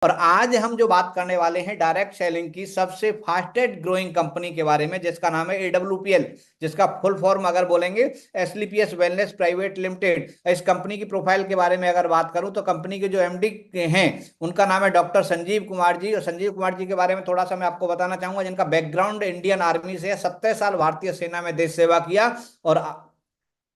और आज हम जो बात करने वाले हैं डायरेक्ट सेलिंग की सबसे फास्टेस्ट ग्रोइंग कंपनी के बारे में, जिसका नाम है AWPL, जिसका फुल फॉर्म अगर बोलेंगे एसलीपीएस वेलनेस प्राइवेट लिमिटेड। इस कंपनी की प्रोफाइल के बारे में अगर बात करूं तो कंपनी के जो एमडी हैं उनका नाम है डॉक्टर संजीव कुमार जी। और संजीव कुमार जी के बारे में थोड़ा सा मैं आपको बताना चाहूंगा, जिनका बैकग्राउंड इंडियन आर्मी से है, 70 साल भारतीय सेना में देश सेवा किया और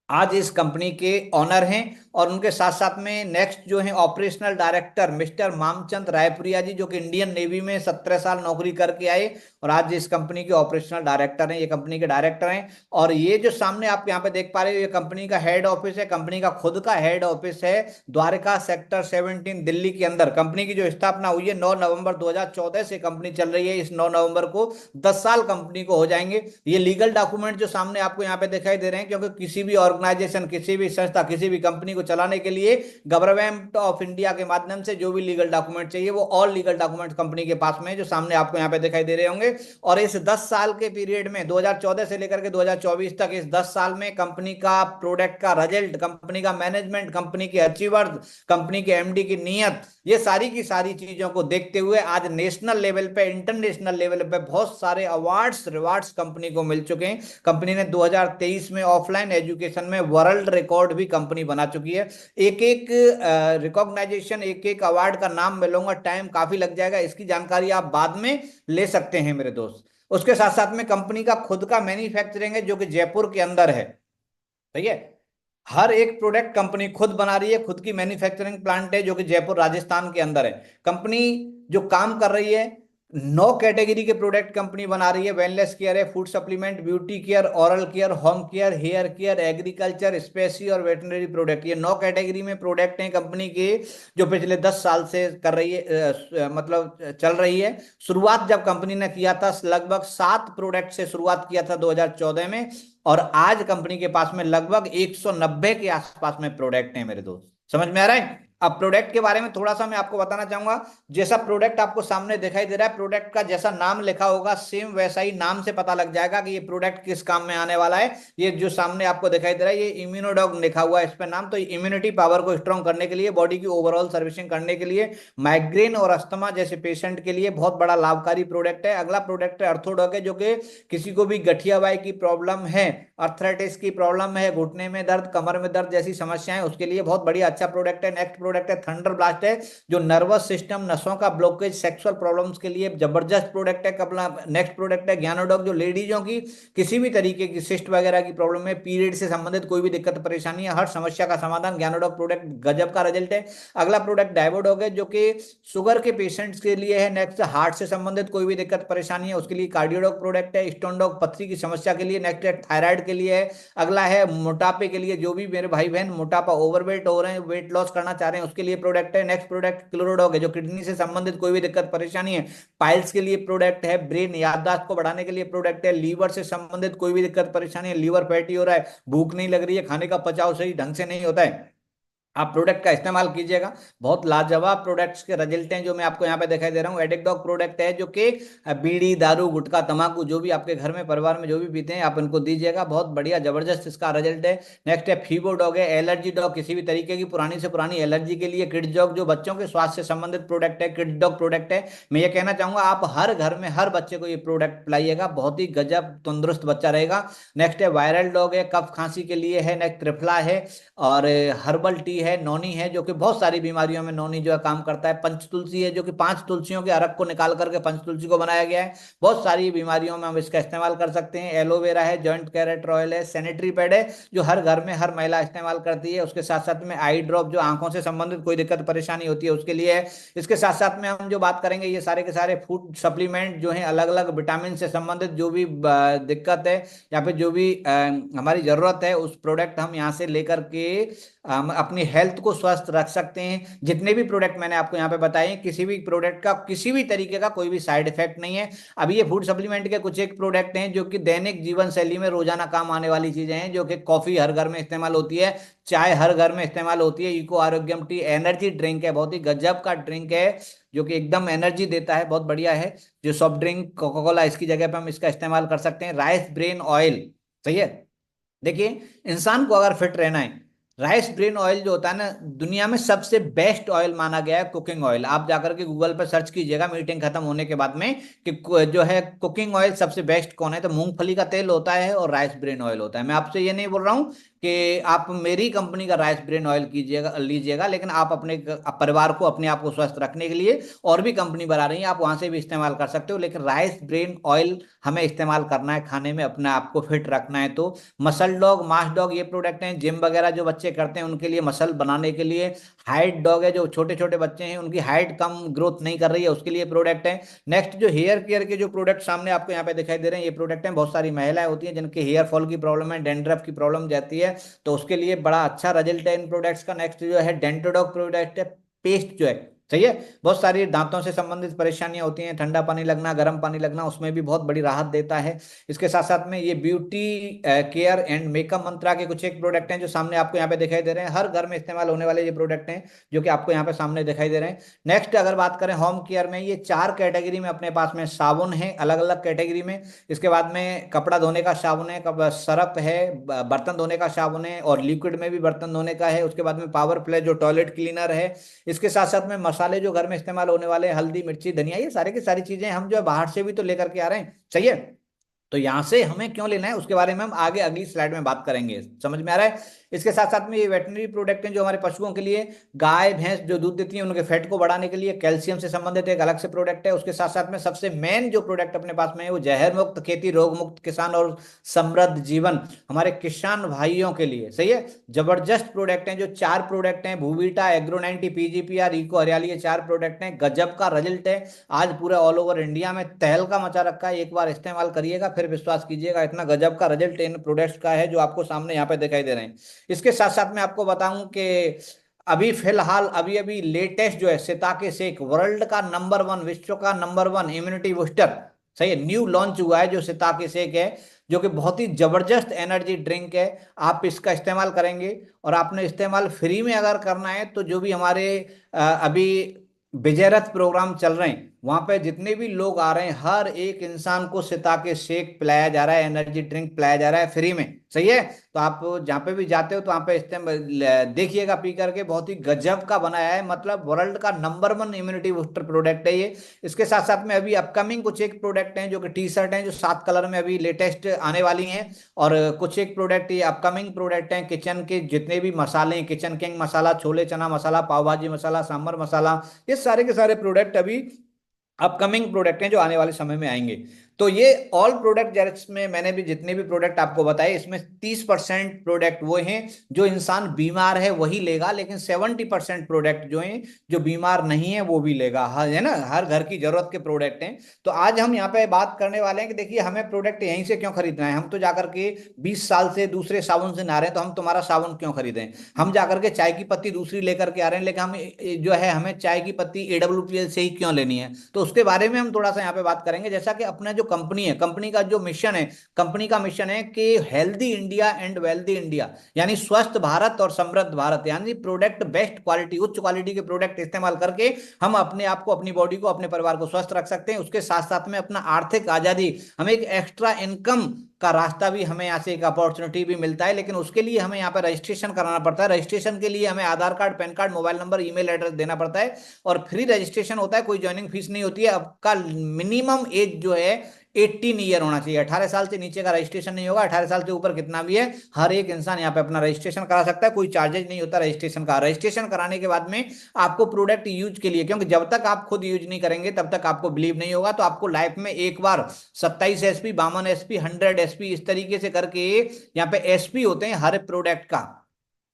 आज इस कंपनी के ऑनर हैं। और उनके साथ साथ में नेक्स्ट जो है operational director mister Mamchand Raipuria ji, जो कि इंडियन नेवी में 17 साल नौकरी करके आए और आज इस कंपनी के ऑपरेशनल डायरेक्टर हैं, ये कंपनी के डायरेक्टर हैं। और ये जो सामने आप यहाँ पे देख पा रहे हो, ये कंपनी का हेड ऑफिस है, कंपनी का खुद का हेड ऑफिस है द्वारका सेक्टर 17 दिल्ली के अंदर। कंपनी की जो स्थापना हुई है 9 नवंबर 2014 से कंपनी चल रही है। इस 9 नवंबर को 10 साल कंपनी को हो जाएंगे। ये लीगल डॉक्यूमेंट जो सामने आपको यहाँ पे दिखाई दे रहे हैं, क्योंकि किसी भी ऑर्गेनाइजेशन, किसी भी संस्था, किसी भी कंपनी को चलाने के लिए गवर्नमेंट ऑफ इंडिया के माध्यम से जो भी लीगल डॉक्यूमेंट चाहिए वो ऑल लीगल डॉक्यूमेंट कंपनी के पास में, जो सामने आपको यहाँ पे दिखाई दे रहे होंगे। और इस 10 साल के पीरियड में 2014 से लेकर के 2024 तक, इस 10 साल में कंपनी का प्रोडक्ट का रिजल्ट, कंपनी का मैनेजमेंट, कंपनी के अचीवर्स, कंपनी के एमडी की नीयत, ये सारी की सारी चीजों को देखते हुए आज नेशनल लेवल पे, इंटरनेशनल लेवल पे बहुत सारे अवार्ड्स रिवार्ड्स कंपनी को मिल चुके हैं। कंपनी ने 2023 में ऑफलाइन एजुकेशन में वर्ल्ड रिकॉर्ड भी कंपनी बना चुकी है। एक एक रिकॉग्नाइजेशन, एक एक अवार्ड का नाम मैं लूंगा, टाइम काफी लग जाएगा, इसकी जानकारी आप बाद में ले सकते हैं मेरे दोस्त। उसके साथ साथ में कंपनी का खुद का मैन्युफैक्चरिंग है जो कि जयपुर के अंदर है। ठीक है, हर एक प्रोडक्ट कंपनी खुद बना रही है, खुद की मैन्युफैक्चरिंग प्लांट है जो कि जयपुर राजस्थान के अंदर है। कंपनी जो काम कर रही है, 9 कैटेगरी के प्रोडक्ट कंपनी बना रही है। वेलनेस केयर है, food supplement, beauty care, oral care, home care, hair care, agriculture, स्पेसी और वेटनरी प्रोडक्ट, ये 9 कैटेगरी में प्रोडक्ट हैं कंपनी के, जो पिछले 10 साल से कर रही है, मतलब चल रही है। शुरुआत जब कंपनी ने किया था लगभग 7 प्रोडक्ट से शुरुआत किया था 2014 में, और आज कंपनी के पास में लगभग 190 के आसपास में प्रोडक्ट है मेरे दोस्त। समझ में आ रहा है? अब प्रोडक्ट के बारे में थोड़ा सा मैं आपको बताना चाहूंगा। जैसा प्रोडक्ट आपको सामने दिखाई दे रहा है, प्रोडक्ट का जैसा नाम लिखा होगा सेम वैसा ही नाम से पता लग जाएगा कि ये प्रोडक्ट किस काम में आने वाला है। ये जो सामने आपको दिखाई दे रहा है, ये इम्यूनोडॉग लिखा हुआ है इस पे नाम। तो इम्यूनिटी पावर को स्ट्रॉन्ग करने के लिए, बॉडी की ओवरऑल सर्विसिंग करने के लिए, माइग्रेन और अस्थमा जैसे पेशेंट के लिए बहुत बड़ा लाभकारी प्रोडक्ट है। अगला प्रोडक्ट है अर्थोडॉग है, जो कि किसी को भी गठिया बाई की प्रॉब्लम है, अर्थराइटिस की प्रॉब्लम है, घुटने में दर्द, कमर में दर्द जैसी समस्याएं, उसके लिए बहुत बढ़िया अच्छा प्रोडक्ट है। नेक्स्ट प्रोडक्ट है थंडर ब्लास्ट है, जो नर्वस सिस्टम, नसों का ब्लॉकेज, सेक्सुअल प्रॉब्लम्स के लिए जबरदस्त प्रोडक्ट है। कपला नेक्स्ट प्रोडक्ट है ज्ञानोडॉग, जो लेडीजों की किसी भी तरीके की सिस्ट वगैरह की प्रॉब्लम है, पीरियड से संबंधित कोई भी दिक्कत परेशानी है, हर समस्या का समाधान ज्ञानोडॉग प्रोडक्ट गजब का रिजल्ट है। अगला प्रोडक्ट डायवोडॉग है, जो कि शुगर के पेशेंट्स के लिए है। नेक्स्ट हार्ट से संबंधित कोई भी दिक्कत परेशानी है उसके लिए कार्डियोडॉग प्रोडक्ट है। स्टोनडॉग पथरी की समस्या के लिए। नेक्स्ट है थायराइड के लिए है। अगला है मोटापे के लिए, जो भी मेरे भाई बहन मोटापा, ओवरवेट हो रहे हैं, वेट लॉस करना चाह रहे हैं, उसके लिए प्रोडक्ट है। नेक्स्ट प्रोडक्ट क्लोरोडॉग है, जो किडनी से संबंधित कोई भी दिक्कत परेशानी है, पाइल्स के लिए प्रोडक्ट है। ब्रेन याददाश्त को बढ़ाने के लिए प्रोडक्ट है। लीवर से संबंधित कोई भी दिक्कत परेशानी है, लीवर फैटी हो रहा है, भूख नहीं लग रही है, खाने का पचाव सही ढंग से नहीं होता है, आप प्रोडक्ट का इस्तेमाल कीजिएगा। बहुत लाजवाब प्रोडक्ट्स के रिजल्ट हैं जो मैं आपको यहाँ पे दिखाई दे रहा हूँ। एडिकडॉग प्रोडक्ट है, जो कि बीड़ी, दारू, गुटखा, तंबाकू जो भी आपके घर में, परिवार में जो भी पीते हैं, आप इनको दीजिएगा। बहुत बढ़िया जबरदस्त इसका रिजल्ट है। नेक्स्ट है फीबो डॉग है, एलर्जी डॉग, किसी भी तरीके की पुरानी से पुरानी एलर्जी के लिए। किड्स डॉग, जो बच्चों के स्वास्थ्य से संबंधित प्रोडक्ट है, किड्स डॉग प्रोडक्ट है। मैं ये कहना चाहूंगा आप हर घर में हर बच्चे को ये प्रोडक्ट पिलाइएगा, बहुत ही गजब तंदुरुस्त बच्चा रहेगा। नेक्स्ट है वायरल डॉग है, कफ खांसी के लिए है। नेक्स्ट त्रिफला है, और हर्बल टी है, नौनी है, जो कि बहुत सारी बीमारियों में नौनी जो है काम करता है। पंच तुलसी है, जो कि 5 तुलसियों के अर्क को निकाल करके पंच तुलसी को बनाया गया है। बहुत सारी बीमारियों में हम इसका इस्तेमाल कर सकते हैं। एलोवेरा है, जॉइंट कैरेट ऑयल है, सैनिटरी पैड है, जो हर घर में हर महिला इस्तेमाल करती है। उसके साथ साथ में आई ड्रॉप, जो आंखों से संबंधित कोई दिक्कत परेशानी होती है उसके लिए है। इसके साथ साथ में हम जो बात करेंगे, ये सारे के सारे फूड सप्लीमेंट जो है, अलग अलग विटामिन से संबंधित जो भी दिक्कत है या फिर जो भी हमारी जरूरत है, उस प्रोडक्ट हम यहाँ से लेकर के हम अपनी हेल्थ को स्वस्थ रख सकते हैं। जितने भी प्रोडक्ट मैंने आपको यहाँ पे बताए हैं, किसी भी प्रोडक्ट का किसी भी तरीके का कोई भी साइड इफेक्ट नहीं है। अभी ये फूड सप्लीमेंट के कुछ एक प्रोडक्ट हैं जो कि दैनिक जीवन शैली में रोजाना काम आने वाली चीजें हैं, जो कि कॉफी हर घर में इस्तेमाल होती है, चाय हर घर में इस्तेमाल होती है। इको आरोग्यम टी एनर्जी ड्रिंक है, बहुत ही गजब का ड्रिंक है, जो कि एकदम एनर्जी देता है, बहुत बढ़िया है। जो सॉफ्ट ड्रिंक कोका कोला, इसकी जगह पे हम इसका इस्तेमाल कर सकते हैं। राइस ब्रेन ऑयल, सही है। देखिए, इंसान को अगर फिट रहना है राइस ब्रेन ऑयल जो होता है ना, दुनिया में सबसे बेस्ट ऑयल माना गया है कुकिंग ऑयल। आप जाकर के गूगल पर सर्च कीजिएगा मीटिंग खत्म होने के बाद में कि जो है कुकिंग ऑयल सबसे बेस्ट कौन है, तो मूंगफली का तेल होता है और राइस ब्रेन ऑयल होता है। मैं आपसे ये नहीं बोल रहा हूँ कि आप मेरी कंपनी का राइस ब्रेन ऑयल कीजिएगा लीजिएगा, लेकिन आप अपने परिवार को, अपने आप को स्वस्थ रखने के लिए और भी कंपनी बना रही है, आप वहां से भी इस्तेमाल कर सकते हो, लेकिन राइस ब्रेन ऑयल हमें इस्तेमाल करना है खाने में, अपने आप को फिट रखना है। तो मसल डॉग, मास डॉग, ये प्रोडक्ट हैं। जिम वगैरह जो बच्चे करते हैं उनके लिए, मसल बनाने के लिए। हाइट डॉग है, जो छोटे छोटे बच्चे हैं उनकी हाइट कम ग्रोथ नहीं कर रही है, उसके लिए प्रोडक्ट है। नेक्स्ट जो हेयर केयर के जो प्रोडक्ट सामने आपको यहाँ पे दिखाई दे रहे हैं, ये प्रोडक्ट हैं। बहुत सारी महिलाएं होती हैं जिनके हेयर फॉल की प्रॉब्लम है, डेंड्रफ की प्रॉब्लम जाती है, तो उसके लिए बड़ा अच्छा रिजल्ट है इन प्रोडक्ट्स का। नेक्स्ट जो है डेंटोडॉग प्रोडक्ट है, पेस्ट जो है, सही है। बहुत सारी दांतों से संबंधित परेशानियां होती हैं, ठंडा पानी लगना, गर्म पानी लगना, उसमें भी बहुत बड़ी राहत देता है। इसके साथ साथ में ये ब्यूटी केयर एंड मेकअप मंत्रा के कुछ एक प्रोडक्ट हैं जो सामने आपको यहाँ पे दिखाई दे रहे हैं। हर घर में इस्तेमाल होने वाले ये प्रोडक्ट हैं जो कि आपको यहाँ पे सामने दिखाई दे रहे हैं। नेक्स्ट अगर बात करें होम केयर में, ये 4 कैटेगरी में अपने पास में साबुन है, अलग अलग कैटेगरी में। इसके बाद में कपड़ा धोने का साबुन है, सरफ है, बर्तन धोने का साबुन है, और लिक्विड में भी बर्तन धोने का है। उसके बाद में पावर प्ले जो टॉयलेट क्लीनर है। इसके साथ साथ में मसाले जो घर में इस्तेमाल होने वाले हैं, हल्दी, मिर्ची, धनिया, ये सारे की सारी चीजें हम जो है बाहर से भी तो लेकर के आ रहे हैं, सही है। तो यहां से हमें क्यों लेना है उसके बारे में हम आगे अगली स्लाइड में बात करेंगे। समझ में आ रहा है। इसके साथ साथ में ये वेटनरी प्रोडक्ट हैं जो हमारे पशुओं के लिए, गाय भैंस जो दूध देती हैं उनके फैट को बढ़ाने के लिए, कैल्शियम से संबंधित एक अलग से प्रोडक्ट है। उसके साथ साथ में सबसे मेन जो प्रोडक्ट अपने पास में है वो जहर मुक्त खेती, रोग मुक्त किसान और समृद्ध जीवन, हमारे किसान भाइयों के लिए, सही है। जबरदस्त प्रोडक्ट हैं जो 4 प्रोडक्ट हैं, भूवीटा, एग्रो 90, पीजीपीआर, इको हरियाली, ये 4 प्रोडक्ट हैं। गजब का रिजल्ट है, आज पूरे ऑल ओवर इंडिया में तहलका मचा रखा है। एक बार इस्तेमाल करिएगा फिर विश्वास कीजिएगा, इतना गजब का रिजल्ट इन प्रोडक्ट्स का है जो आपको सामने यहाँ पे दिखाई दे रहे हैं। इसके साथ साथ में आपको बताऊं कि अभी फिलहाल अभी अभी लेटेस्ट जो है सिताके शेक, वर्ल्ड का नंबर 1, विश्व का नंबर 1 इम्यूनिटी बूस्टर, सही है, न्यू लॉन्च हुआ है जो सिताके शेक है, जो कि बहुत ही जबरदस्त एनर्जी ड्रिंक है। आप इसका इस्तेमाल करेंगे, और आपने इस्तेमाल फ्री में अगर करना है तो जो भी हमारे अभी विजय रथ प्रोग्राम चल रहे हैं वहां पे जितने भी लोग आ रहे हैं, हर एक इंसान को सिताके शेक पिलाया जा रहा है, एनर्जी ड्रिंक पिलाया जा रहा है फ्री में, सही है। तो आप जहाँ पे भी जाते हो तो वहाँ पे देखिएगा पी करके, बहुत ही गजब का बनाया है, मतलब वर्ल्ड का नंबर 1 इम्यूनिटी बूस्टर प्रोडक्ट है ये। इसके साथ साथ में अभी अपकमिंग कुछ एक प्रोडक्ट हैं जो कि टी शर्ट हैं जो 7 कलर में अभी लेटेस्ट आने वाली हैं, और कुछ एक प्रोडक्ट ये अपकमिंग प्रोडक्ट हैं किचन के, जितने भी मसाले हैं, किचन किंग मसाला, छोले चना मसाला, पाव भाजी मसाला, सांभर मसाला, ये सारे के सारे प्रोडक्ट अभी अपकमिंग प्रोडक्ट हैं जो आने वाले समय में आएंगे। तो ये ऑल प्रोडक्ट जिसमें मैंने भी जितने भी प्रोडक्ट आपको बताए, इसमें 30% प्रोडक्ट वो हैं जो इंसान बीमार है वही लेगा, लेकिन 70% प्रोडक्ट जो हैं जो बीमार नहीं है वो भी लेगा, है ना, हर घर की जरूरत के प्रोडक्ट हैं। तो आज हम यहाँ पे बात करने वाले हैं कि देखिए हमें प्रोडक्ट यहीं से क्यों खरीदना है। हम तो जाकर के 20 साल से दूसरे साबुन से नहा रहे हैं, तो हम तुम्हारा साबुन क्यों खरीदें। हम जाकर के चाय की पत्ती दूसरी लेकर के आ रहे हैं, लेकिन हम जो है हमें चाय की पत्ती AWPL से ही क्यों लेनी है, तो उसके बारे में हम थोड़ा सा यहाँ पे बात करेंगे। जैसा कि अपना जो कंपनी है, कंपनी का जो मिशन है, कंपनी का मिशन है कि healthy India and wealthy India, यानी स्वस्थ भारत और समृद्ध भारत, यानी प्रोडक्ट बेस्ट क्वालिटी, उच्च क्वालिटी के प्रोडक्ट इस्तेमाल करके हम अपने आप को, अपनी बॉडी को, अपने परिवार को स्वस्थ रख सकते हैं। उसके साथ साथ में अपना आर्थिक आजादी, हमें एक एक्स्ट्रा इनकम का रास्ता भी, हमें यहाँ से एक अपॉर्चुनिटी भी मिलता है, लेकिन उसके लिए हमें यहाँ पर रजिस्ट्रेशन कराना पड़ता है। रजिस्ट्रेशन के लिए हमें Aadhaar card, PAN card, mobile number, email address देना पड़ता है, और फ्री रजिस्ट्रेशन होता है, कोई ज्वाइनिंग फीस नहीं होती है। आपका मिनिमम एज जो है 18 ईयर होना चाहिए, 18 साल से नीचे का रजिस्ट्रेशन नहीं होगा। 18 साल से ऊपर कितना भी है, हर एक इंसान यहाँ पे अपना रजिस्ट्रेशन करा सकता है, कोई चार्जेज नहीं होता रजिस्ट्रेशन का। रजिस्ट्रेशन कराने के बाद में आपको प्रोडक्ट यूज के लिए, क्योंकि जब तक आप खुद यूज नहीं करेंगे तब तक आपको बिलीव नहीं होगा, तो आपको लाइफ में एक बार 27 SP, 52 SP, 100 SP, इस तरीके से करके यहाँ पे SP होते हैं हर प्रोडक्ट का।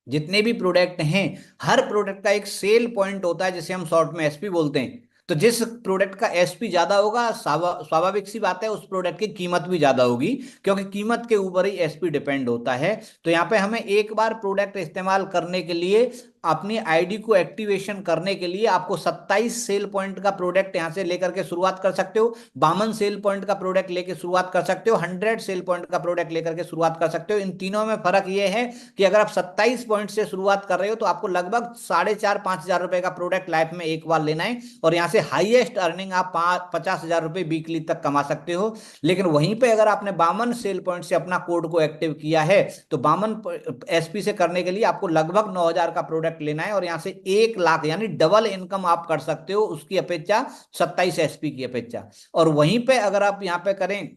जितने भी प्रोडक्ट हैं, हर प्रोडक्ट का एक सेल पॉइंट होता है जिसे हम शॉर्ट में SP बोलते हैं। तो जिस प्रोडक्ट का SP ज्यादा होगा, स्वाभाविक सी बात है उस प्रोडक्ट की कीमत भी ज्यादा होगी, क्योंकि कीमत के ऊपर ही SP डिपेंड होता है। तो यहाँ पे हमें एक बार प्रोडक्ट इस्तेमाल करने के लिए अपनी आईडी को एक्टिवेशन करने के लिए आपको 27 सेल पॉइंट का प्रोडक्ट यहां से लेकर के शुरुआत कर सकते हो, 52 सेल पॉइंट का प्रोडक्ट लेके शुरुआत कर सकते हो, 100 सेल पॉइंट का प्रोडक्ट लेकर के शुरुआत कर सकते हो। इन तीनों में फर्क यह है कि अगर आप 27 पॉइंट से शुरुआत कर रहे हो तो आपको लगभग 4,500-5,000 रुपए का प्रोडक्ट लाइफ में एक बार लेना है, और यहां से हाईएस्ट अर्निंग आप 50,000 रुपए वीकली तक कमा सकते हो। लेकिन वहीं पे अगर आपने 52 सेल पॉइंट से अपना कोड को एक्टिव किया है तो 52 एसपी से करने के लिए आपको लगभग 9,000 का प्रोडक्ट लेना है, और यहां से 1 लाख यानी डबल इनकम आप कर सकते हो उसकी अपेक्षा, 27 एसपी की अपेक्षा। और वहीं पे अगर आप यहां पे करें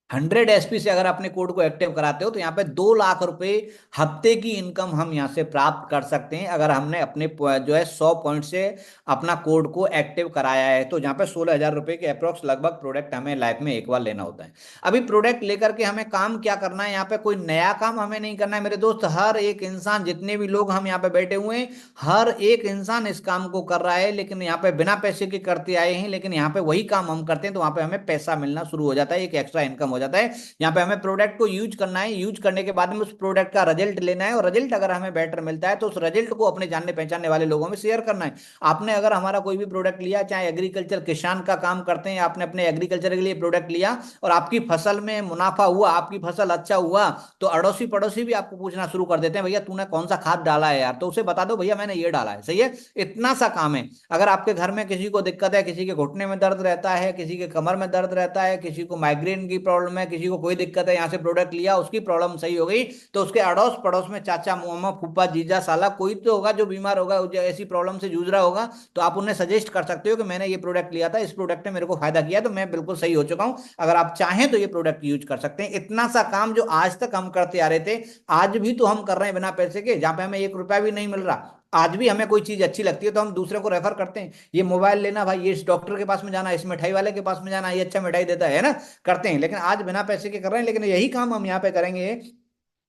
100 एसपी से अगर अपने कोड को एक्टिव कराते हो तो यहाँ पे 2 लाख रुपए हफ्ते की इनकम हम यहाँ से प्राप्त कर सकते हैं, अगर हमने अपने जो है 100 पॉइंट से अपना कोड को एक्टिव कराया है। तो यहाँ पे 16,000 रुपए के अप्रोक्स लगभग प्रोडक्ट हमें लाइफ में एक बार लेना होता है। अभी प्रोडक्ट लेकर के हमें काम क्या करना है, यहाँ पे कोई नया काम हमें नहीं करना है मेरे दोस्त। हर एक इंसान, जितने भी लोग हम यहाँ पे बैठे हुए हैं, हर एक इंसान इस काम को कर रहा है, लेकिन यहाँ पे बिना पैसे के करते आए हैं। लेकिन यहाँ पे वही काम हम करते हैं तो वहां पे हमें पैसा मिलना शुरू हो जाता है, एक एक्स्ट्रा इनकम हो जाता है। यहाँ पे हमें प्रोडक्ट को यूज करना है, यूज करने के बाद में उस प्रोडक्ट का रिजल्ट लेना है, और रिजल्ट अगर हमें बेटर मिलता है तो उस रिजल्ट को अपने जानने पहचानने वाले लोगों में शेयर करना है। आपने अगर हमारा कोई भी प्रोडक्ट लिया, चाहे एग्रीकल्चर किसान का काम करते हैं, आपने अपने एग्रीकल्चर के लिए प्रोडक्ट लिया और आपकी फसल में मुनाफा हुआ, आपकी फसल अच्छा हुआ, तो अड़ोसी पड़ोसी भी आपको पूछना शुरू कर देते हैं, भैया तूने कौन सा खाद डाला है यार, तो उसे बता दो भैया मैंने ये डाला है। सही है, इतना सा काम है। अगर आपके घर में किसी को दिक्कत है, किसी के घुटने में दर्द रहता है, किसी के कमर में दर्द रहता है, किसी को माइग्रेन की प्रॉब्लम है, किसी को कोई दिक्कत है, यहाँ से प्रोडक्ट लिया, उसकी प्रॉब्लम सही हो गई, तो उसके अड़ोस पड़ोस में चाचा मामा फूफा जीजा साला कोई तो होगा जो बीमार होगा, जो ऐसी प्रॉब्लम से जूझ रहा होगा, तो आप उन्हें सजेस्ट कर सकते हो कि मैंने ये प्रोडक्ट लिया था, इस प्रोडक्ट ने मेरे को फायदा किया, तो मैं बिल्कुल सही हो चुका हूं, अगर आप चाहें तो ये प्रोडक्ट यूज कर सकते हैं। इतना सा काम जो आज तक हम करते आ रहे थे, आज भी तो हम कर रहे हैं बिना पैसे के, जहां पे हमें 1 रुपया भी नहीं मिल रहा। आज भी हमें कोई चीज अच्छी लगती है तो हम दूसरे को रेफर करते हैं, ये मोबाइल लेना भाई, ये इस डॉक्टर के पास में जाना, इस मिठाई वाले के पास में जाना, ये अच्छा मिठाई देता है ना, करते हैं। लेकिन आज बिना पैसे के कर रहे हैं, लेकिन यही काम हम यहाँ पे करेंगे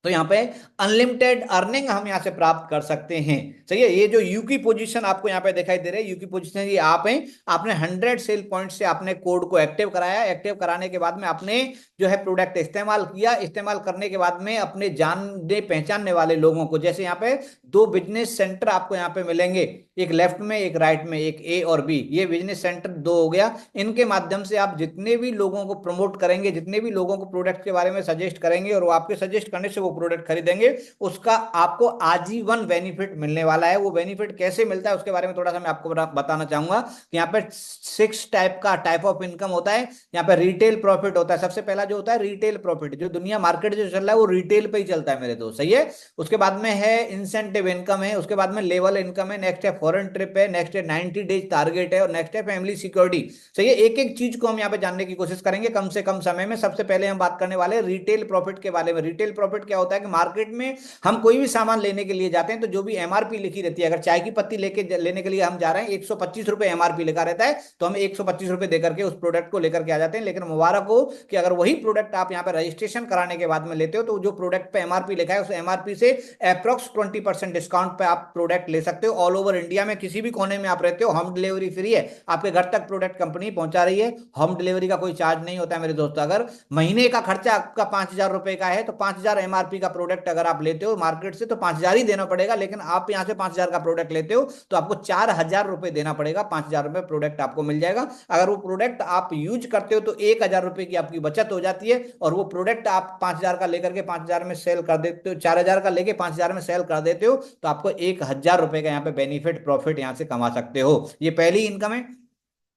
तो यहाँ पे अनलिमिटेड अर्निंग हम यहाँ से प्राप्त कर सकते हैं। सही है, ये जो यू की पोजीशन आपको यहाँ पे दिखाई दे रही है, यू की पोजीशन ये आप हैं, आपने 100 सेल पॉइंट से आपने कोड को एक्टिव कराया, एक्टिव कराने के बाद में आपने जो है प्रोडक्ट इस्तेमाल किया, इस्तेमाल करने के बाद में अपने जानने पहचानने वाले लोगों को, जैसे यहाँ पे 2 बिजनेस सेंटर आपको यहाँ पे मिलेंगे, एक लेफ्ट में एक राइट में, एक ए और बी, ये बिजनेस सेंटर 2 हो गया। इनके माध्यम से आप जितने भी लोगों को प्रमोट करेंगे, जितने भी लोगों को प्रोडक्ट के बारे में सजेस्ट करेंगे और वो आपके सजेस्ट करने से वो प्रोडक्ट खरीदेंगे, उसका आपको आजीवन बेनिफिट मिलने वाला है। वो बेनिफिट कैसे मिलता है उसके बारे में थोड़ा सा मैं आपको बताना चाहूंगा कि यहाँ पे 6 टाइप ऑफ इनकम होता है। यहाँ पे रिटेल प्रॉफिट होता है, सबसे पहला जो होता है रिटेल प्रॉफिट, जो दुनिया मार्केट जो चल रहा है वो रिटेल पे ही चलता है मेरे दोस्त। सही है, उसके बाद में है इंसेंटिव इनकम है, उसके बाद में लेवल इनकम है, नेक्स्ट है फॉरेन ट्रिप है, नेक्स्ट है 90 डेज टारगेट है, और नेक्स्ट है फैमिली सिक्योरिटी। सही है, एक एक चीज को हम यहाँ पे जानने की कोशिश करेंगे कम से कम समय में। सबसे पहले हम बात करने वाले रिटेल प्रॉफिट के बारे में। रिटेल प्रॉफिट क्या होता है कि मार्केट में हम कोई भी सामान लेने के लिए जाते हैं तो जो भी एमआरपी लिखी रहती है, अगर चाय की पत्ती लेने के लिए हम जा रहे हैं, 125 रुपए एमआरपी लिखा रहता है, तो हम 125 रुपए देकर के उस प्रोडक्ट को लेकर के आ जाते हैं। लेकिन मुबारक हो कि अगर वही प्रोडक्ट आप यहाँ पे रजिस्ट्रेशन कराने के बाद में लेते हो तो जो प्रोडक्ट पे एमआरपी लिखा है उस एमआरपी से अप्रोक्स 20% डिस्काउंट पे आप प्रोडक्ट ले सकते हो। ऑल ओवर इंडिया में किसी भी कोने में आप रहते हो, होम डिलीवरी फ्री है, आपके घर तक प्रोडक्ट कंपनी पहुंचा रही है, होम डिलीवरी का कोई चार्ज नहीं होता है मेरे दोस्तों। अगर महीने का खर्चा आपका 5,000 रुपए का है तो 5,000 एमआरपी का प्रोडक्ट अगर आप लेते हो मार्केट से तो 5,000 ही देना पड़ेगा, लेकिन आप यहां से 5,000 का प्रोडक्ट लेते हो तो आपको 4,000 रुपए देना पड़ेगा, 5,000 रुपए प्रोडक्ट आपको मिल जाएगा। अगर वो प्रोडक्ट आप यूज करते हो तो 1,000 रुपए की आपकी बचत हो जाती है, और वो प्रोडक्ट आप 5,000 का लेकर के 5,000 में सेल कर देते हो, 4,000 का लेके 5,000 में सेल कर देते हो, तो आपको 1,000 रुपए का यहाँ पे बेनिफिट प्रॉफिट यहाँ से कमा सकते हो। ये पहली इनकम है।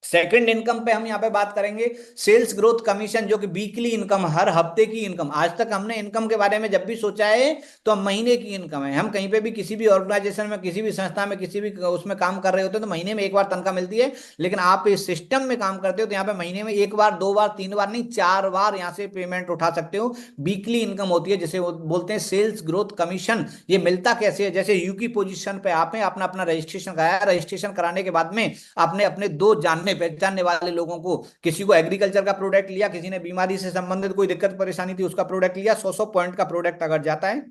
सेकंड इनकम पे हम यहाँ पे बात करेंगे सेल्स ग्रोथ कमीशन, जो कि वीकली इनकम, हर हफ्ते की इनकम। आज तक हमने इनकम के बारे में जब भी सोचा है तो हम महीने की इनकम है, हम कहीं पे भी किसी भी ऑर्गेनाइजेशन में, किसी भी संस्था में, किसी भी उसमें काम कर रहे होते हैं तो महीने में एक बार तनख्वाह मिलती है। लेकिन आप इस सिस्टम में काम करते हो तो यहाँ पे महीने में एक बार, 2 बार, 3 बार नहीं, 4 बार यहाँ से पेमेंट उठा सकते हो। वीकली इनकम होती है जिसे वो बोलते हैं सेल्स ग्रोथ कमीशन। ये मिलता कैसे है, जैसे यू की पोजिशन पे आप अपना अपना रजिस्ट्रेशन कराया, रजिस्ट्रेशन कराने के बाद में आपने अपने 2 जानने पहचानने वाले लोगों को, किसी को एग्रीकल्चर का प्रोडक्ट लिया, किसी ने बीमारी से संबंधित कोई दिक्कत परेशानी थी उसका प्रोडक्ट लिया, 100 पॉइंट का प्रोडक्ट अगर जाता है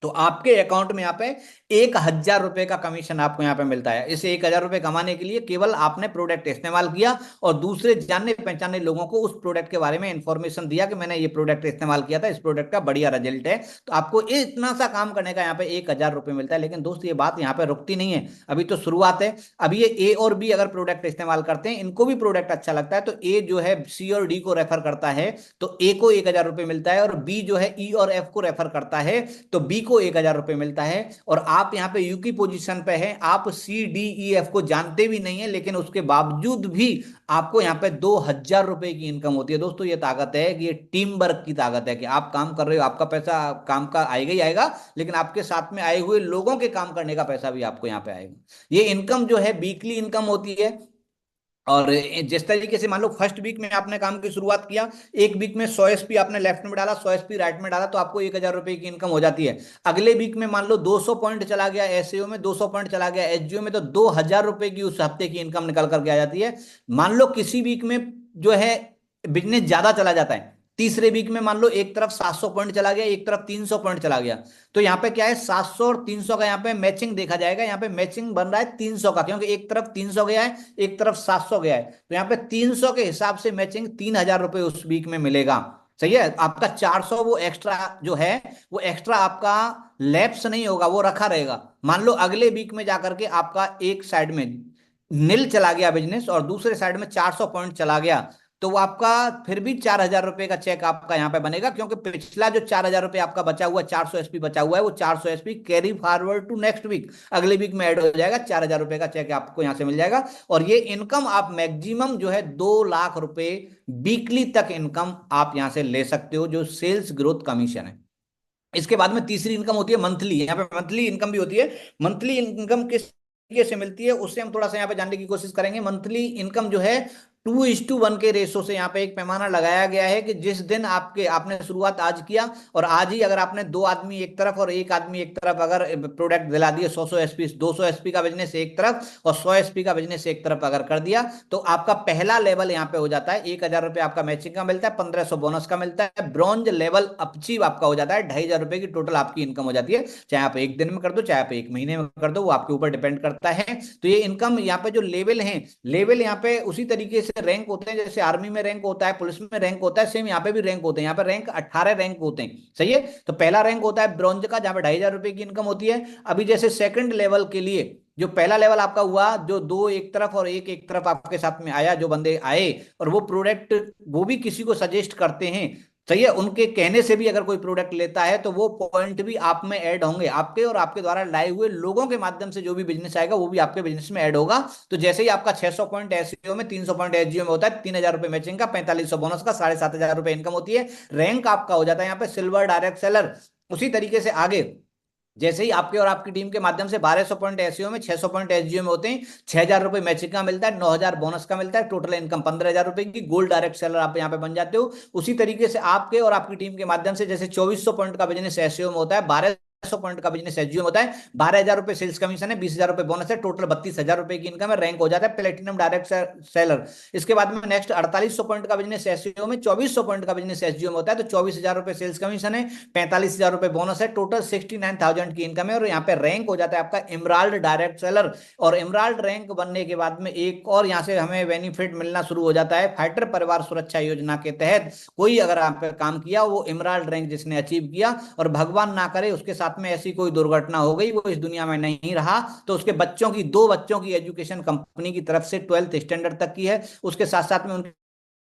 तो आपके अकाउंट में यहाँ पे 1,000 रुपए का कमीशन आपको यहाँ पे मिलता है। इस 1,000 रुपए कमाने के लिए केवल आपने प्रोडक्ट इस्तेमाल किया और दूसरे जानने पहचाने लोगों को उस प्रोडक्ट के बारे में इंफॉर्मेशन दिया कि मैंने ये प्रोडक्ट इस्तेमाल किया था, इस प्रोडक्ट का बढ़िया रिजल्ट है। तो आपको इतना सा काम करने का यहाँ पे 1,000 रुपए मिलता है। लेकिन दोस्त ये बात यहाँ पे रुकती नहीं है, अभी तो शुरुआत है। अभी ये ए और बी अगर प्रोडक्ट इस्तेमाल करते हैं, इनको भी प्रोडक्ट अच्छा लगता है, तो ए जो है सी और डी को रेफर करता है तो ए को 1,000 रुपए मिलता है, और बी जो है ई और एफ को रेफर करता है तो बी को 1,000 रुपए मिलता है। और आप यहाँ पे यू की पोजीशन पे हैं, आप सी डी ई एफ को जानते भी नहीं है, लेकिन उसके बावजूद भी आपको यहाँ पे 2,000 रुपए की इनकम होती है। दोस्तों ये ताकत है कि ये टीम वर्क की ताकत है कि आप काम कर रहे हो, आपका पैसा काम का आएगा ही आएगा, लेकिन आपके साथ में आए हुए लोगों के काम करने का पैसा भी आपको यहाँ पे आएगा। ये इनकम जो है वीकली इनकम होती है। और जिस तरीके से मान लो फर्स्ट वीक में आपने काम की शुरुआत किया, एक वीक में 100 एसपी आपने लेफ्ट में डाला, 100 एसपी राइट में डाला, तो आपको 1,000 रुपए की इनकम हो जाती है। अगले वीक में मान लो 200 पॉइंट चला गया एसईओ में, 200 पॉइंट चला गया एसजीओ में, तो 2,000 रुपए की उस हफ्ते की इनकम निकल करके आ जाती है। मान लो किसी वीक में जो है बिजनेस ज्यादा चला जाता है, तीसरे वीक में मान लो एक तरफ 700 पॉइंट चला गया, एक तरफ 300 पॉइंट चला गया, तो यहाँ पे क्या है 700 और 300 का यहाँ पे मैचिंग देखा जाएगा। यहाँ पे मैचिंग बन रहा है 300 का, क्योंकि एक तरफ 300 गया है, एक तरफ 700 गया है, तो यहाँ पे 300 के हिसाब से मैचिंग 3,000 रुपए उस वीक में मिलेगा। सही है, आपका 400 वो एक्स्ट्रा जो है, वो एक्स्ट्रा आपका लैप्स नहीं होगा, वो रखा रहेगा। मान लो अगले वीक में जाकर के आपका एक साइड में नील चला गया बिजनेस और दूसरे साइड में 400 पॉइंट चला गया, तो वो आपका फिर भी 4,000 रुपए का चेक आपका यहाँ पे बनेगा, क्योंकि पिछला जो 4,000 रुपए आपका बचा हुआ 400 एसपी बचा हुआ है, वो 400 SP carry forward to next week, अगले वीक में ऐड हो जाएगा, 4,000 रुपए का चेक आपको यहाँ से मिल जाएगा। और ये इनकम आप मैक्सिमम जो है 2 लाख रुपए वीकली तक इनकम आप यहाँ से ले सकते हो, जो सेल्स ग्रोथ कमीशन है। इसके बाद में तीसरी इनकम होती है मंथली। यहाँ पे मंथली इनकम भी होती है। मंथली इनकम किस तरीके से मिलती है उससे हम थोड़ा सा यहाँ पे जानने की कोशिश करेंगे। मंथली इनकम जो है 2:1 के रेशो से यहाँ पे एक पैमाना लगाया गया है कि जिस दिन आपने शुरुआत आज किया और आज ही अगर आपने 2 आदमी एक तरफ और एक आदमी एक तरफ अगर प्रोडक्ट दिला दिए, 100-100 एसपी, 200 एसपी का बिजनेस एक तरफ और 100 एसपी का बिजनेस एक तरफ अगर कर दिया, तो आपका पहला लेवल यहाँ पे हो जाता है 1,000 रुपए आपका मैचिंग का मिलता है, 1,500 बोनस का मिलता है, ब्रॉन्ज लेवल अचीव आपका हो जाता है, 2,500 रुपए की टोटल आपकी इनकम हो जाती है। चाहे आप एक दिन में कर दो, चाहे आप एक महीने में कर दो, वो आपके ऊपर डिपेंड करता है। तो ये इनकम यहाँ पे जो लेवल है, लेवल यहाँ पे उसी तरीके से रैंक होते हैं, जैसे आर्मी में रैंक होता है, पुलिस में रैंक होता है, सेम यहाँ पे भी रैंक होते हैं। यहाँ पे रैंक 18 रैंक होते हैं। सही है, तो पहला रैंक होता है ब्रॉन्ज का, जहां पे 2,500 रुपए की इनकम होती है। अभी जैसे सेकंड लेवल के लिए जो पहला लेवल आपका हुआ, जो दो एक तरफ और एक एक तरफ आपके साथ में आया, जो बंदे आए और वो प्रोडक्ट वो भी किसी को सजेस्ट करते हैं, सही है, उनके कहने से भी अगर कोई प्रोडक्ट लेता है तो वो पॉइंट भी आप में ऐड होंगे, आपके और आपके द्वारा लाए हुए लोगों के माध्यम से जो भी बिजनेस आएगा वो भी आपके बिजनेस में ऐड होगा। तो जैसे ही आपका 600 पॉइंट एसईओ में, 300 पॉइंट एसजीओ में होता है, 3,000 रुपए मैचिंग का, 4,500 बोनस का, 7,500 रुपए इनकम होती है। रैंक आपका हो जाता है यहाँ पे सिल्वर डायरेक्ट सेलर। उसी तरीके से आगे जैसे ही आपके और आपकी टीम के माध्यम से 1,200 पॉइंट एसईओ में, 600 पॉइंट एसजीओ में होते हैं, 6,000 रुपए मैचिंग का मिलता है, 9,000 बोनस का मिलता है, टोटल इनकम 15,000 रुपए की, गोल्ड डायरेक्ट सेलर आप यहाँ पे बन जाते हो। उसी तरीके से आपके और आपकी टीम के माध्यम से जैसे 2,400 पॉइंट का बिजनेस एसईओ में होता है, 1,200 पॉइंट का बिजनेस एसजीओ में होता है, 12,000 रुपए सेल्स कमीशन है, 20,000 रुपए बोनस है, टोटल 32,000 रुपए की इनकम है, रैंक हो जाता है प्लेटिनम डायरेक्ट सेलर। इसके बाद में नेक्स्ट 4800 पॉइंट का बिजनेस एसईओ में, 2,400 पॉइंट का बिजनेस एसजीओ में होता है, तो 24,000 रुपए सेल्स कमीशन है, 45,000 रुपए बोनस है, टोटल 69,000 की इनकम है। और यहाँ पे रैंक हो जाता है आपका इमराल्ड डायरेक्ट सेलर। और इमराल्ड रैंक बनने के बाद में एक और यहाँ से हमें बेनिफिट मिलना शुरू हो जाता है। फाइटर परिवार सुरक्षा योजना के तहत कोई अगर आप पे काम किया, वो इमराल्ड रैंक जिसने अचीव किया और भगवान ना करे उसके साथ में ऐसी कोई दुर्घटना हो गई, वो इस दुनिया में नहीं रहा, तो उसके बच्चों की, 2 बच्चों की एजुकेशन कंपनी की तरफ से 12th स्टैंडर्ड तक की है। उसके साथ साथ में उनकी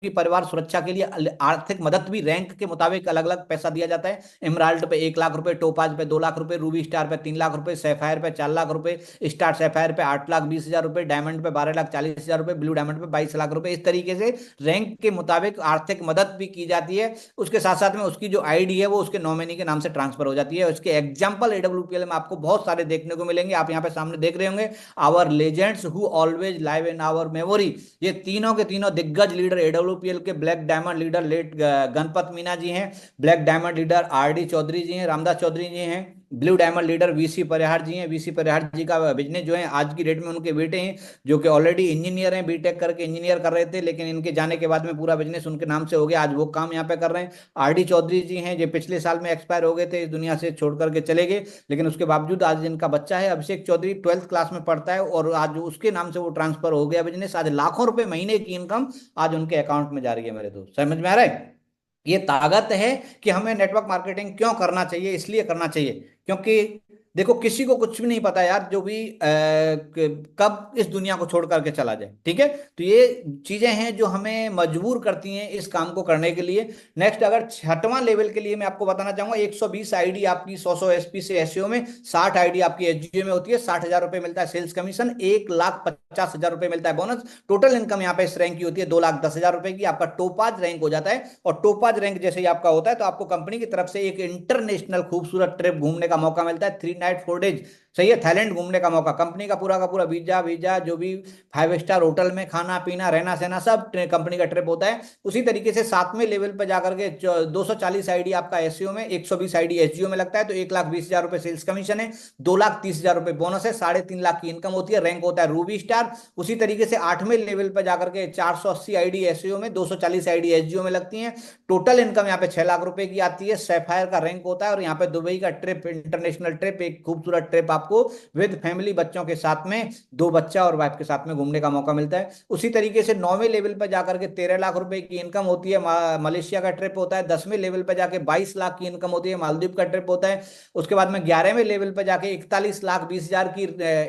की परिवार सुरक्षा के लिए आर्थिक मदद भी रैंक के मुताबिक अलग अलग पैसा दिया जाता है। इमराल्ड पे 1 लाख रुपए, टोपाज पे 2 लाख रुपए, रूबी स्टार पे 3 लाख रुपए, सैफायर पे 4 लाख रुपए, स्टार सैफायर पे 8,20,000 रुपए, डायमंड पे 12,40,000 रुपए, ब्लू डायमंड पे 22 लाख रुपए। इस तरीके से रैंक के मुताबिक आर्थिक मदद भी की जाती है। उसके साथ साथ में उसकी जो आईडी है वो उसके नॉमिनी के नाम से ट्रांसफर हो जाती है। उसके एग्जाम्पल एडब्ल्यूपीएल में आपको बहुत सारे देखने को मिलेंगे, आप यहाँ पे सामने देख रहे होंगे, our legends who always live in our memory. ये तीनों के तीनों दिग्गज लीडर एडब्ल्यूपीएल के, black diamond leader late Ganpat Meena ji हैं, black diamond leader RD Chaudhary ji हैं, रामदास चौधरी जी हैं, blue diamond leader VC Parihar ji हैं। वीसी परिहार जी का बिजनेस जो है आज की डेट में उनके बेटे हैं, जो कि ऑलरेडी इंजीनियर हैं, बीटेक करके इंजीनियर कर रहे थे, लेकिन इनके जाने के बाद में पूरा बिजनेस उनके नाम से हो गया, आज वो काम यहाँ पे कर रहे हैं। आरडी चौधरी जी हैं, जो पिछले साल में एक्सपायर हो गए थे, इस दुनिया से छोड़ करके चले गए, लेकिन उसके बावजूद आज इनका बच्चा है अभिषेक चौधरी, 12th क्लास में पढ़ता है, और आज उसके नाम से वो ट्रांसफर हो गया बिजनेस। आज लाखों रुपए महीने की इनकम आज उनके अकाउंट में जा रही है मेरे दोस्त। समझ में आ रहा है? ये ताकत है कि हमें नेटवर्क मार्केटिंग क्यों करना चाहिए, इसलिए करना चाहिए क्योंकि देखो किसी को कुछ भी नहीं पता यार, जो भी कब इस दुनिया को छोड़ करके चला जाए। ठीक है, तो ये चीजें हैं जो हमें मजबूर करती हैं इस काम को करने के लिए। नेक्स्ट, अगर छठवां लेवल के लिए मैं आपको बताना चाहूंगा, 120 आईडी आपकी 100 एसपी से एसईओ में, 60 आईडी आपकी एसजीओ में होती है, 60,000 रुपए मिलता है सेल्स कमीशन, 1,50,000 रुपए मिलता है बोनस। टोटल इनकम यहाँ पे इस रैंक की होती है 2,10,000 रुपए की। आपका टोपाज रैंक हो जाता है, और टोपाज रैंक जैसे ही आपका होता है तो आपको कंपनी की तरफ से एक इंटरनेशनल खूबसूरत ट्रिप घूमने का मौका मिलता है, 3 नाइट 4 डेज। सही है, थाईलैंड घूमने का मौका, कंपनी का पूरा वीजा वीजा जो भी 5 स्टार होटल में खाना पीना रहना सहना सब कंपनी का ट्रिप होता है। उसी तरीके से 7वें लेवल पर जाकर के 240 आईडी आपका एसईओ में, 120 आईडी एसजीओ में लगता है, तो 1,20,000 रुपए सेल्स कमीशन है, 2,30,000 रुपए बोनस है, 3.5 लाख की इनकम होती है। रैंक होता है रूबी स्टार। उसी तरीके से 8वें लेवल पर जाकर के 480 आईडी एसईओ में, 240 आईडी एसजीओ में लगती है। टोटल इनकम यहाँ पे 6 लाख रुपए की आती है। सैफायर का रैंक होता है, और यहाँ पे दुबई का ट्रिप, इंटरनेशनल ट्रिप, एक खूबसूरत ट्रिप आपको विद फैमिली बच्चों के साथ में, 2 बच्चा और वाइफ के साथ में घूमने का मौका मिलता है। उसी तरीके से 9वें लेवल पर जाकर के 13 लाख रुपए की इनकम होती है, मलेशिया का ट्रिप होता है। 10वें लेवल पर जाके 22 लाख की इनकम होती है, मालदीव का ट्रिप होता है। उसके बाद में 11वें लेवल पर जाके 41,20,000 की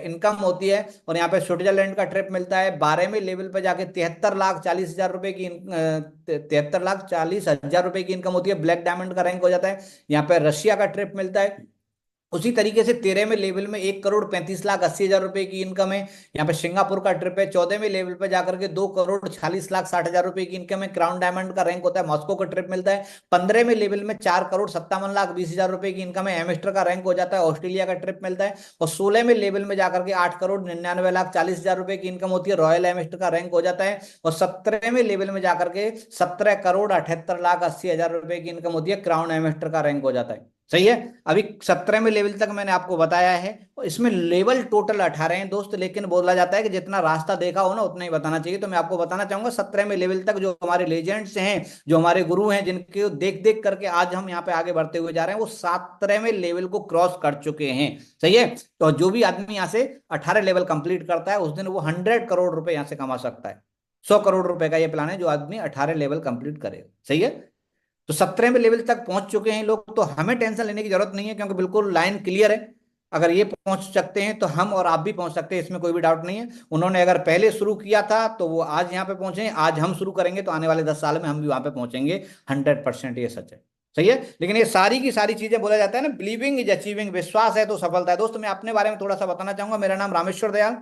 इनकम होती है, और यहाँ पे स्विट्जरलैंड का ट्रिप मिलता है। 12वें लेवल पर जाके 73,40,000 रुपए की 73,40,000 रुपए की इनकम होती है, ब्लैक डायमंड का रैंक हो जाता है। यहाँ पे रशिया का ट्रिप मिलता है। उसी तरीके से 13वें लेवल में 1,35,80,000 रुपए की इनकम है, यहाँ पे सिंगापुर का ट्रिप है। 14वें लेवल पे जाकर के 2,46,60,000 रुपए की इनकम है, क्राउन डायमंड का रैंक होता है, मॉस्को का ट्रिप मिलता है। 15वें लेवल में 4,57,20,000 रुपए की इनकम है, एमिस्टर का रैंक हो जाता है, ऑस्ट्रेलिया का ट्रिप मिलता है। और 16वें लेवल में जाकर के 8,99,40,000 रुपए की इनकम होती है, रॉयल एमिस्टर का रैंक हो जाता है। और 17वें लेवल में जाकर के 17,78,80,000 रुपए की इनकम होती है, क्राउन एमिस्टर का रैंक हो जाता है। सही है, अभी 17वें लेवल तक मैंने आपको बताया है, और इसमें लेवल टोटल 18 हैं दोस्त, लेकिन बोला जाता है कि जितना रास्ता देखा हो ना उतना ही बताना चाहिए। तो मैं आपको बताना चाहूंगा 17वें लेवल तक जो हमारे लेजेंड्स हैं, जो हमारे गुरु हैं, जिनके देख देख करके आज हम यहाँ पे आगे बढ़ते हुए जा रहे हैं, वो 17वें लेवल को क्रॉस कर चुके हैं। सही है, तो जो भी आदमी यहाँ से 18 लेवल कंप्लीट करता है उस दिन वो 100 करोड़ रुपए यहाँ से कमा सकता है। 100 करोड़ रुपए का ये प्लान है जो आदमी 18 लेवल कंप्लीट करेगा। सही है, तो 17वें लेवल तक पहुंच चुके हैं लोग, तो हमें टेंशन लेने की जरूरत नहीं है, क्योंकि बिल्कुल लाइन क्लियर है। अगर ये पहुंच सकते हैं तो हम और आप भी पहुंच सकते हैं, इसमें कोई भी डाउट नहीं है। उन्होंने अगर पहले शुरू किया था तो वो आज यहाँ पे पहुंचे हैं, आज हम शुरू करेंगे तो आने वाले 10 साल में हम भी वहां पे पहुंचेंगे। 100% ये सच है। सही है, लेकिन ये सारी की सारी चीजें बोला जाता है ना, बिलीविंग इज अचीविंग, विश्वास है तो सफलता है। दोस्तों मैं अपने बारे में थोड़ा सा बताना चाहूंगा। मेरा नाम रामेश्वर दयाल,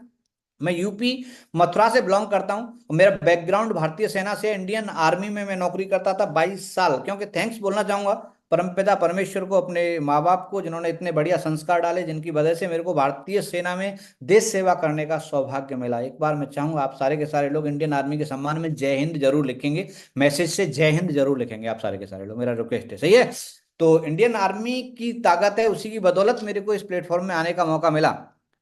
मैं यूपी मथुरा से बिलोंग करता हूं। मेरा बैकग्राउंड भारतीय सेना से, इंडियन आर्मी में मैं नौकरी करता था 22 साल। क्योंकि थैंक्स बोलना चाहूंगा परमपिता परमेश्वर को, अपने माँ बाप को, जिन्होंने इतने बढ़िया संस्कार डाले, जिनकी वजह से मेरे को भारतीय सेना में देश सेवा करने का सौभाग्य मिला। एक बार मैं चाहूंगा आप सारे के सारे लोग इंडियन आर्मी के सम्मान में जय हिंद जरूर लिखेंगे, मैसेज से जय हिंद जरूर लिखेंगे आप सारे के सारे लोग, मेरा रिक्वेस्ट है। सही है, तो इंडियन आर्मी की ताकत है, उसी की बदौलत मेरे को इस प्लेटफॉर्म में आने का मौका मिला।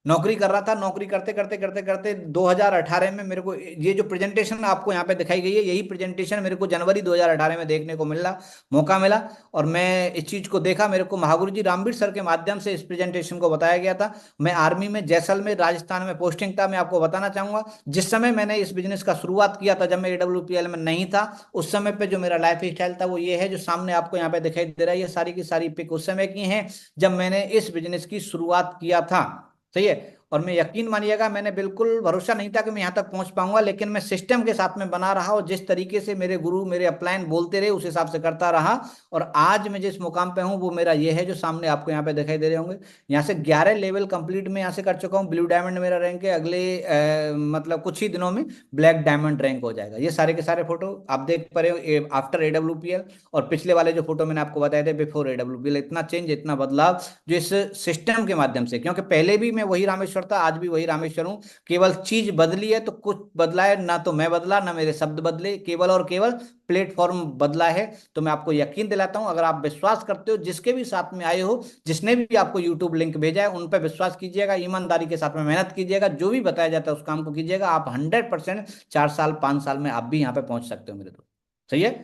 नौकरी कर रहा था, नौकरी करते करते करते करते 2018 में मेरे को ये जो प्रेजेंटेशन आपको यहाँ पे दिखाई गई है, यही प्रेजेंटेशन मेरे को जनवरी 2018 में देखने को मौका मिला। और मैं इस चीज को देखा, मेरे को महागुरु जी रामवीर सर के माध्यम से इस प्रेजेंटेशन को बताया गया था। मैं आर्मी में जैसलमेर राजस्थान में पोस्टिंग था। मैं आपको बताना चाहूंगा जिस समय मैंने इस बिजनेस का शुरुआत किया था, जब मैं AWPL में नहीं था, उस समय पे जो मेरा लाइफ स्टाइल था वो ये है, जो सामने आपको यहाँ पे दिखाई दे रहा है। ये सारी की सारी पिक उस समय की हैं जब मैंने इस बिजनेस की शुरुआत किया था। सही है, और मैं यकीन मानिएगा, मैंने बिल्कुल भरोसा नहीं था कि मैं यहाँ तक पहुंच पाऊंगा, लेकिन मैं सिस्टम के साथ में बना रहा, और जिस तरीके से मेरे गुरु मेरे अपलाइन बोलते रहे उस हिसाब से करता रहा, और आज मैं जिस मुकाम पे हूँ वो मेरा ये है जो सामने आपको यहाँ पे दिखाई दे रहे होंगे। यहाँ से 11 लेवल कंप्लीट में यहाँ से कर चुका हूँ। ब्लू डायमंड मेरा रैंक है, अगले मतलब कुछ ही दिनों में ब्लैक डायमंड रैंक हो जाएगा। ये सारे के सारे फोटो आप देख पा रहे हो आफ्टर AWPL, और पिछले वाले जो फोटो मैंने आपको बताए थे बिफोर AWPL। इतना चेंज, इतना बदलाव जो इस सिस्टम के माध्यम से, क्योंकि पहले भी मैं वही रामेश्वर रामेश्वर था, आज भी वही रामेश्वर हूं। केवल चीज बदली है तो कुछ बदला है, ना तो मैं बदला ना मेरे शब्द बदले, केवल और केवल प्लेटफॉर्म बदला है। तो मैं आपको यकीन दिलाता हूं, अगर आप विश्वास करते हो, जिसके भी साथ में आए हो, जिसने भी आपको यूट्यूब लिंक भेजा है, उन पर विश्वास कीजिएगा, ईमानदारी के साथ में मेहनत कीजिएगा, जो भी बताया जाता है उस काम को कीजिएगा, आप 100% 4 साल 5 साल में आप भी यहाँ पे पहुंच सकते हो मेरे दोस्त। सही है।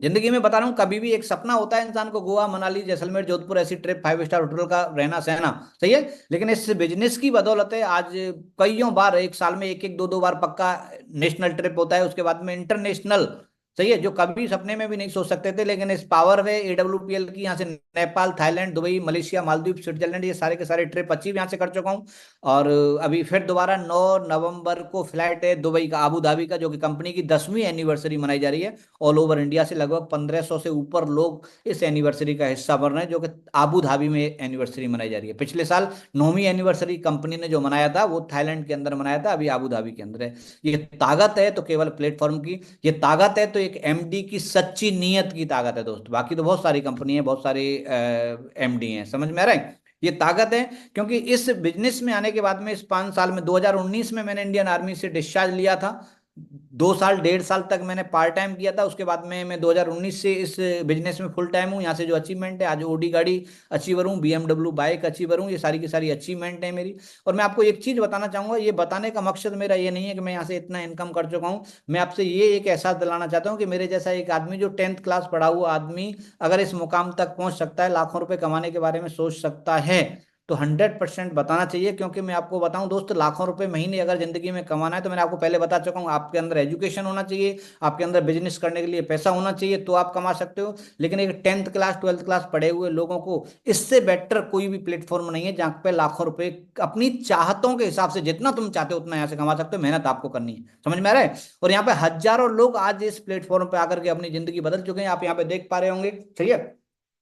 जिंदगी में बता रहा हूँ, कभी भी एक सपना होता है इंसान को, गोवा मनाली जैसलमेर जोधपुर ऐसी ट्रिप 5 स्टार होटल का रहना सहना। सही है। लेकिन इस बिजनेस की बदौलत है आज कईयों बार, एक साल में एक एक दो दो बार पक्का नेशनल ट्रिप होता है, उसके बाद में इंटरनेशनल। सही है। जो कभी सपने में भी नहीं सोच सकते थे, लेकिन इस पावर है एडब्ल्यूपीएल की, यहाँ से Nepal, Thailand, Dubai, Malaysia, Maldives, Switzerland, ये सारे के सारे ट्रिप अचीव यहाँ से कर चुका हूँ। और अभी फिर दोबारा 9 नवंबर को फ्लाइट है दुबई का, आबू धाबी का, जो कि कंपनी की 10वीं एनिवर्सरी मनाई जा रही है। ऑल ओवर इंडिया से लगभग 1500 से ऊपर लोग इस एनिवर्सरी का हिस्सा बन रहे हैं, जो कि आबू धाबी में एनिवर्सरी मनाई जा रही है। पिछले साल 9वीं एनिवर्सरी कंपनी ने जो मनाया था वो थाईलैंड के अंदर मनाया था, अभी आबू धाबी के अंदर है। ये ताकत है तो केवल प्लेटफॉर्म की, ये ताकत है तो एक एमडी की सच्ची नीयत की ताकत है दोस्त। बाकी तो बहुत सारी कंपनी है, बहुत सारे एमडी हैं, समझ में आ रहा है। ये ताकत है, क्योंकि इस बिजनेस में आने के बाद में, इस 5 साल में, 2019 में मैंने इंडियन आर्मी से डिस्चार्ज लिया था। 2 साल 1.5 साल तक मैंने पार्ट टाइम किया था, उसके बाद में मैं 2019 से इस बिजनेस में फुल टाइम हूँ। यहाँ से जो अचीवमेंट है, आज ओडी गाड़ी अचीवर हूँ, बीएमडब्ल्यू बाइक अचीवर हूँ, ये सारी की सारी अचीवमेंट है मेरी। और मैं आपको एक चीज बताना चाहूंगा, ये बताने का मकसद मेरा ये नहीं है कि मैं यहाँ से इतना इनकम कर चुका हूँ। मैं आपसे ये एक एहसास दिलाना चाहता हूँ कि मेरे जैसा एक आदमी, जो 10th क्लास पढ़ा हुआ आदमी, अगर इस मुकाम तक पहुंच सकता है, लाखों रुपए कमाने के बारे में सोच सकता है, तो 100% बताना चाहिए। क्योंकि मैं आपको बताऊं दोस्त, लाखों रुपए महीने अगर जिंदगी में कमाना है, तो मैंने आपको पहले बता चुका हूं, आपके अंदर एजुकेशन होना चाहिए, आपके अंदर बिजनेस करने के लिए पैसा होना चाहिए, तो आप कमा सकते हो। लेकिन एक 10th क्लास 12th क्लास पढ़े हुए लोगों को इससे बेटर कोई भी प्लेटफॉर्म नहीं है, जहां पे लाखों रुपए अपनी चाहतों के हिसाब से, जितना तुम चाहते हो उतना यहाँ से कमा सकते हो। मेहनत आपको करनी है, समझ में आ रहा है। और यहाँ पे हजारों लोग आज इस प्लेटफॉर्म पे आकर के अपनी जिंदगी बदल चुके हैं, आप यहाँ पे देख पा रहे होंगे। ठीक है।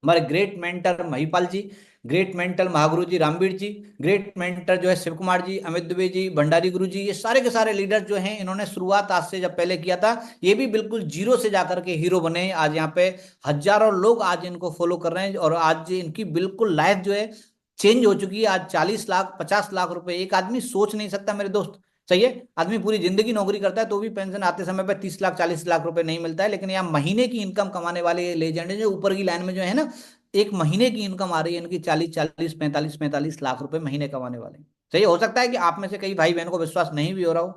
हमारे ग्रेट मेंटर महिपाल जी, ग्रेट मेंटर महागुरु जी रामवीर जी, ग्रेट मेंटर जो है शिव कुमार जी, अमित दुबे जी, भंडारी गुरु जी, ये सारे के सारे लीडर जो हैं, इन्होंने शुरुआत आज से जब पहले किया था, ये भी बिल्कुल जीरो से जाकर के हीरो बने। आज यहाँ पे हजारों लोग आज इनको फॉलो कर रहे हैं, और आज इनकी बिल्कुल लाइफ जो है चेंज हो चुकी है। आज 40 लाख 50 लाख रुपए एक आदमी सोच नहीं सकता मेरे दोस्त। सही है। आदमी पूरी जिंदगी नौकरी करता है तो भी पेंशन आते समय पे 30 लाख 40 लाख रुपए नहीं मिलता है, लेकिन यहाँ महीने की इनकम कमाने वाले लेजेंड है, जो ऊपर की लाइन में जो है ना, एक महीने की इनकम आ रही है इनकी 40 40 45 45 लाख रुपए महीने कमाने वाले। सही है। हो सकता है कि आप में से कई भाई बहनों को विश्वास नहीं भी हो रहा हो,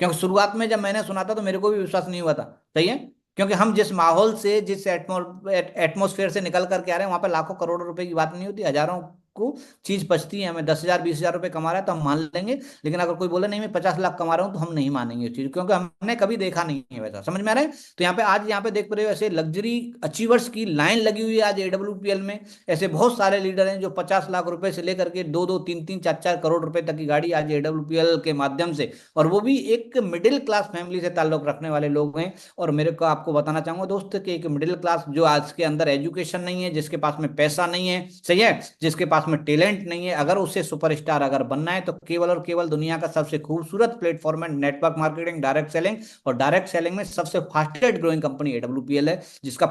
क्योंकि शुरुआत में जब मैंने सुना था तो मेरे को भी विश्वास नहीं हुआ था। सही है। क्योंकि हम जिस माहौल से, जिस एटमोस्फेयर से निकल करके आ रहे हैं, वहां पे लाखों करोड़ों रुपए की बात नहीं होती, हजारों को चीज बचती है। हमें 10,000 20,000 रुपए कमा रहा है तो हम मान लेंगे, लेकिन अगर कोई बोले नहीं मैं 50 लाख कमा रहा हूं, तो हम नहीं मानेंगे उस चीज, क्योंकि हमने कभी देखा नहीं है वैसा। समझ में आ रहा है। तो यहाँ पे आज यहाँ पे देख रहे हो, ऐसे लग्जरी अचीवर्स की लाइन लगी हुई है आज एडब्ल्यूपीएल में। ऐसे बहुत सारे लीडर हैं जो 50 लाख रुपए से लेकर के 2 2 3 3 4 4 करोड़ रुपए तक की गाड़ी आज एडब्ल्यूपीएल के माध्यम से, और वो भी एक मिडिल क्लास फैमिली से ताल्लुक रखने वाले लोग हैं। और मेरे को आपको बताना चाहूंगा दोस्त कि एक मिडिल क्लास, जो आज के अंदर एजुकेशन नहीं है, जिसके पास में पैसा नहीं है, सही है, जिसके पास में टैलेंट नहीं है, अगर उसे सुपरस्टार अगर बनना है, तो केवल और केवल दुनिया का सबसे खूबसूरत प्लेटफॉर्म है नेटवर्क मार्केटिंग, डायरेक्ट सेलिंग। और डायरेक्ट सेलिंग में सबसे फास्टेस्ट ग्रोइंग कंपनी एडब्ल्यूपीएल है, जिसका